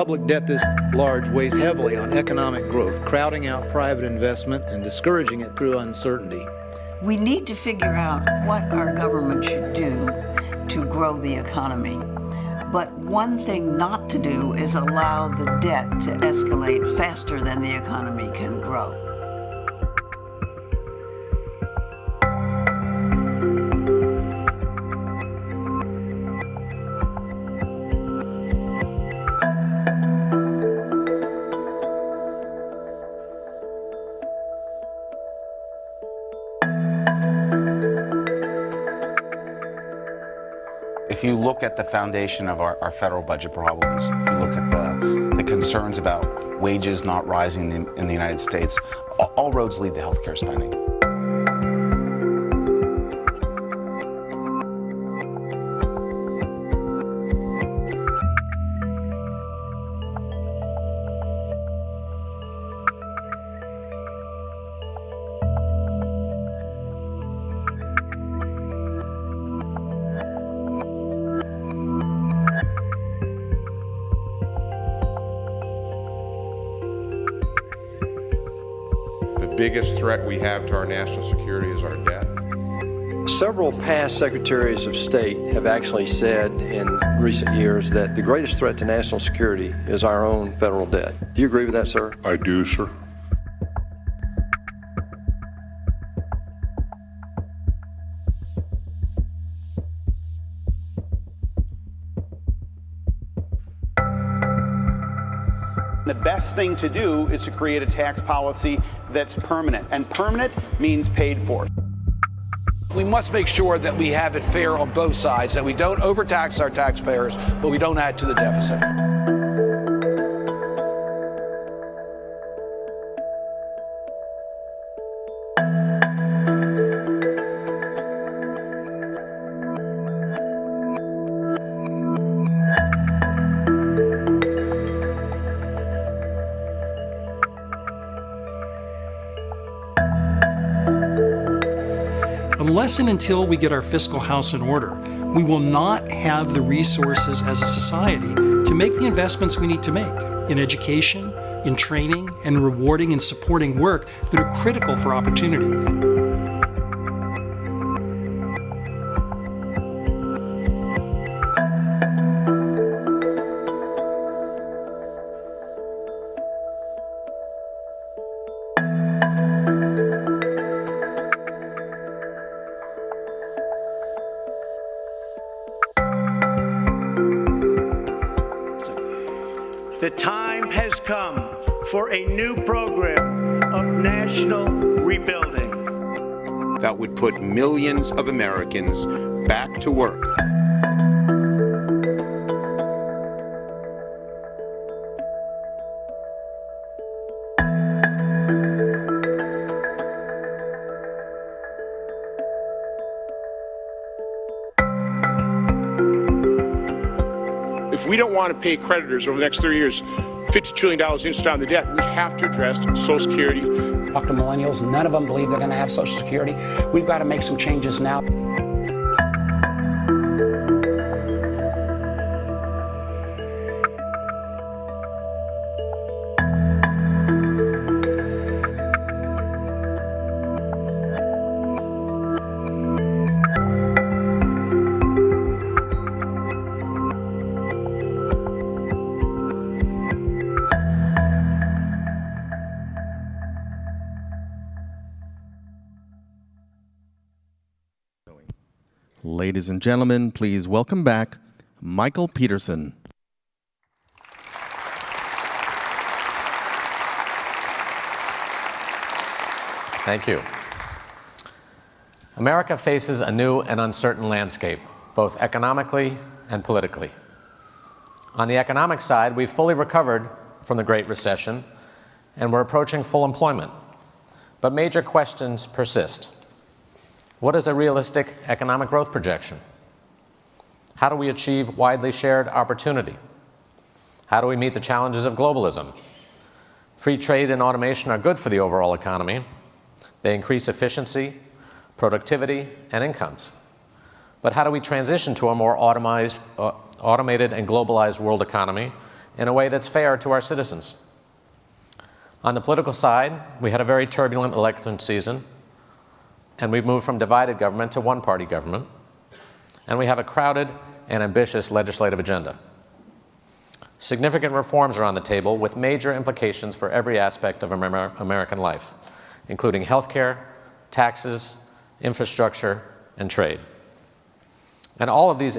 Public debt this large weighs heavily on economic growth, crowding out private investment and discouraging it through uncertainty. We need to figure out what our government should do to grow the economy. But one thing not to do is allow the debt to escalate faster than the economy can grow. If you look at the foundation of our federal budget problems, if you look at the concerns about wages not rising in the United States, all roads lead to healthcare spending. The biggest threat we have to our national security is our debt. Several past secretaries of state have actually said in recent years that the greatest threat to national security is our own federal debt. Do you agree with that, sir? I do, sir. The best thing to do is to create a tax policy that's permanent, and permanent means paid for. We must make sure that we have it fair on both sides, that we don't overtax our taxpayers, but we don't add to the deficit. Unless and until we get our fiscal house in order, we will not have the resources as a society to make the investments we need to make in education, in training, and rewarding and supporting work that are critical for opportunity. The time has come for a new program of national rebuilding that would put millions of Americans back to work. If we don't want to pay creditors over the next 30 years $50 trillion interest on the debt, we have to address Social Security. Talk to millennials, none of them believe they're going to have Social Security. We've got to make some changes now. Ladies and gentlemen, please welcome back Michael Peterson. Thank you. America faces a new and uncertain landscape, both economically and politically. On the economic side, we've fully recovered from the Great Recession, and we're approaching full employment. But major questions persist. What is a realistic economic growth projection? How do we achieve widely shared opportunity? How do we meet the challenges of globalism? Free trade and automation are good for the overall economy. They increase efficiency, productivity, and incomes. But how do we transition to a more automated and globalized world economy in a way that's fair to our citizens. On the political side, we had a very turbulent election season, and we've moved from divided government to one-party government, and we have a crowded and ambitious legislative agenda. Significant reforms are on the table with major implications for every aspect of American life, including health care, taxes, infrastructure, and trade. And all of these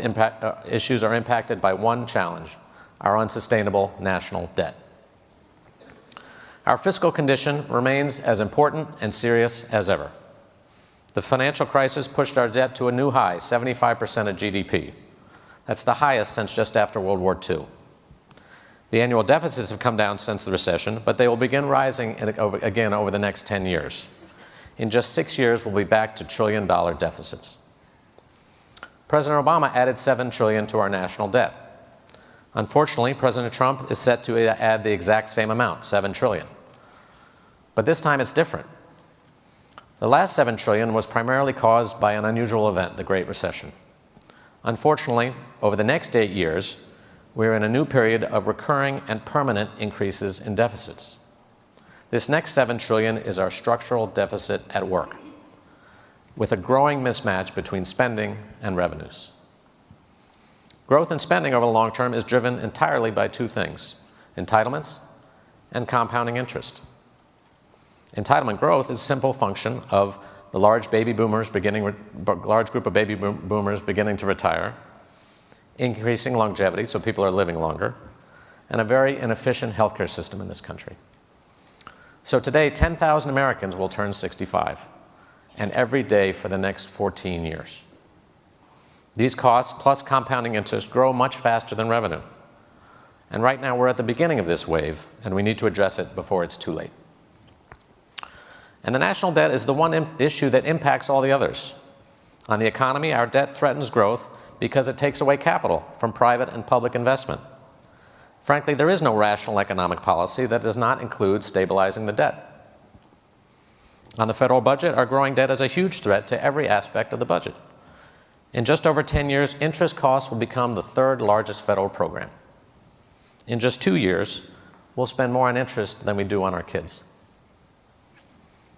issues are impacted by one challenge: our unsustainable national debt. Our fiscal condition remains as important and serious as ever. The financial crisis pushed our debt to a new high, 75% of GDP. That's the highest since just after World War II. The annual deficits have come down since the recession, but they will begin rising again over the next 10 years. In just 6 years, we'll be back to trillion-dollar deficits. President Obama added $7 trillion to our national debt. Unfortunately, President Trump is set to add the exact same amount, $7 trillion. But this time it's different. The last $7 trillion was primarily caused by an unusual event, the Great Recession. Unfortunately, over the next 8 years, we're in a new period of recurring and permanent increases in deficits. This next $7 trillion is our structural deficit at work, with a growing mismatch between spending and revenues. Growth in spending over the long term is driven entirely by two things: entitlements and compounding interest. Entitlement growth is a simple function of the large group of baby boomers beginning to retire, increasing longevity, so people are living longer, and a very inefficient healthcare system in this country. So today, 10,000 Americans will turn 65, and every day for the next 14 years. These costs, plus compounding interest, grow much faster than revenue. And right now, we're at the beginning of this wave, and we need to address it before it's too late. And the national debt is the one issue that impacts all the others. On the economy, our debt threatens growth because it takes away capital from private and public investment. Frankly, there is no rational economic policy that does not include stabilizing the debt. On the federal budget, our growing debt is a huge threat to every aspect of the budget. In just over 10 years, interest costs will become the third largest federal program. In just 2 years, we'll spend more on interest than we do on our kids.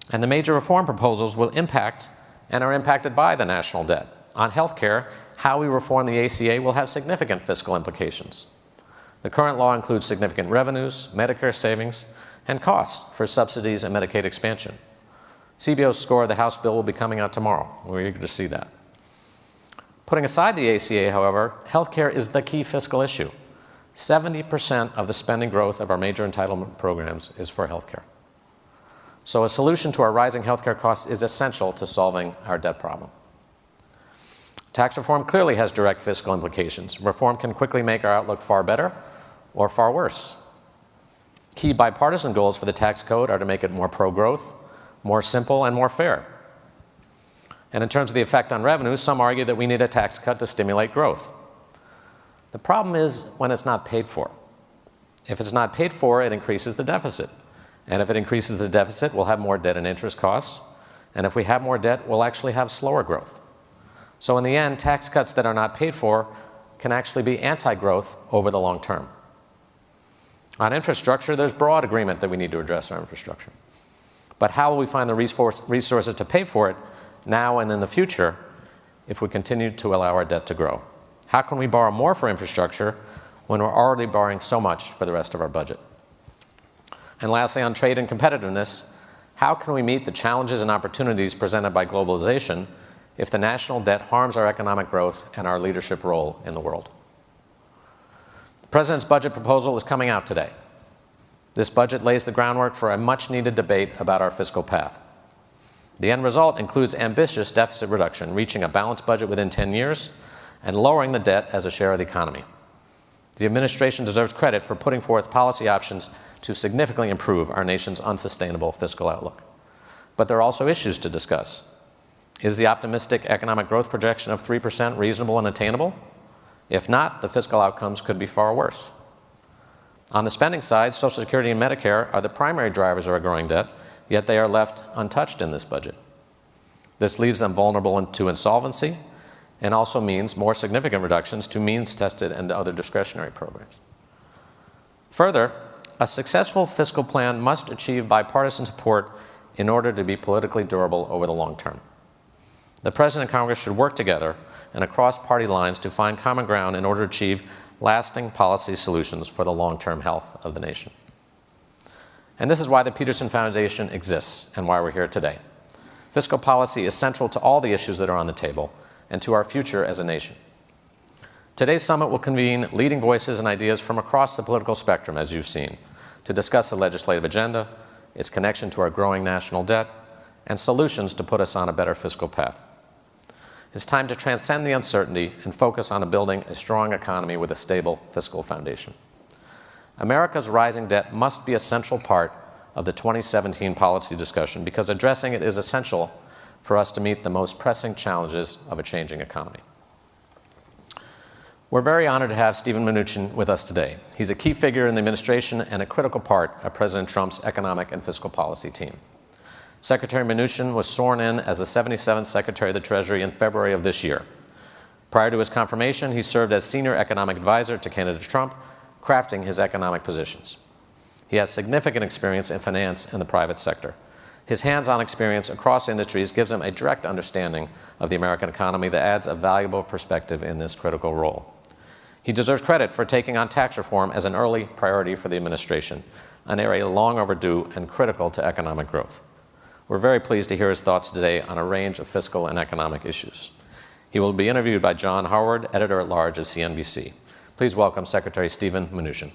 And the major reform proposals will impact and are impacted by the national debt. On health care, how we reform the ACA will have significant fiscal implications. The current law includes significant revenues, Medicare savings, and costs for subsidies and Medicaid expansion. CBO's score of the House bill will be coming out tomorrow. We're eager to see that. Putting aside the ACA, however, health care is the key fiscal issue. 70% of the spending growth of our major entitlement programs is for health care. So a solution to our rising healthcare costs is essential to solving our debt problem. Tax reform clearly has direct fiscal implications. Reform can quickly make our outlook far better or far worse. Key bipartisan goals for the tax code are to make it more pro-growth, more simple, and more fair. And in terms of the effect on revenue, some argue that we need a tax cut to stimulate growth. The problem is when it's not paid for. If it's not paid for, it increases the deficit. And if it increases the deficit, we'll have more debt and interest costs. And if we have more debt, we'll actually have slower growth. So in the end, tax cuts that are not paid for can actually be anti-growth over the long term. On infrastructure, there's broad agreement that we need to address our infrastructure. But how will we find the resources to pay for it now and in the future if we continue to allow our debt to grow? How can we borrow more for infrastructure when we're already borrowing so much for the rest of our budget? And lastly, on trade and competitiveness, how can we meet the challenges and opportunities presented by globalization if the national debt harms our economic growth and our leadership role in the world? The President's budget proposal is coming out today. This budget lays the groundwork for a much-needed debate about our fiscal path. The end result includes ambitious deficit reduction, reaching a balanced budget within 10 years, and lowering the debt as a share of the economy. The administration deserves credit for putting forth policy options to significantly improve our nation's unsustainable fiscal outlook. But there are also issues to discuss. Is the optimistic economic growth projection of 3% reasonable and attainable? If not, the fiscal outcomes could be far worse. On the spending side, Social Security and Medicare are the primary drivers of our growing debt, yet they are left untouched in this budget. This leaves them vulnerable to insolvency and also means more significant reductions to means-tested and other discretionary programs. Further, a successful fiscal plan must achieve bipartisan support in order to be politically durable over the long term. The President and Congress should work together and across party lines to find common ground in order to achieve lasting policy solutions for the long-term health of the nation. And this is why the Peterson Foundation exists and why we're here today. Fiscal policy is central to all the issues that are on the table and to our future as a nation. Today's summit will convene leading voices and ideas from across the political spectrum, as you've seen, to discuss the legislative agenda, its connection to our growing national debt, and solutions to put us on a better fiscal path. It's time to transcend the uncertainty and focus on building a strong economy with a stable fiscal foundation. America's rising debt must be a central part of the 2017 policy discussion because addressing it is essential for us to meet the most pressing challenges of a changing economy. We're very honored to have Steven Mnuchin with us today. He's a key figure in the administration and a critical part of President Trump's economic and fiscal policy team. Secretary Mnuchin was sworn in as the 77th Secretary of the Treasury in February of this year. Prior to his confirmation, he served as senior economic advisor to candidate Trump, crafting his economic positions. He has significant experience in finance and the private sector. His hands-on experience across industries gives him a direct understanding of the American economy that adds a valuable perspective in this critical role. He deserves credit for taking on tax reform as an early priority for the administration, an area long overdue and critical to economic growth. We're very pleased to hear his thoughts today on a range of fiscal and economic issues. He will be interviewed by John Howard, editor-at-large of CNBC. Please welcome Secretary Steven Mnuchin.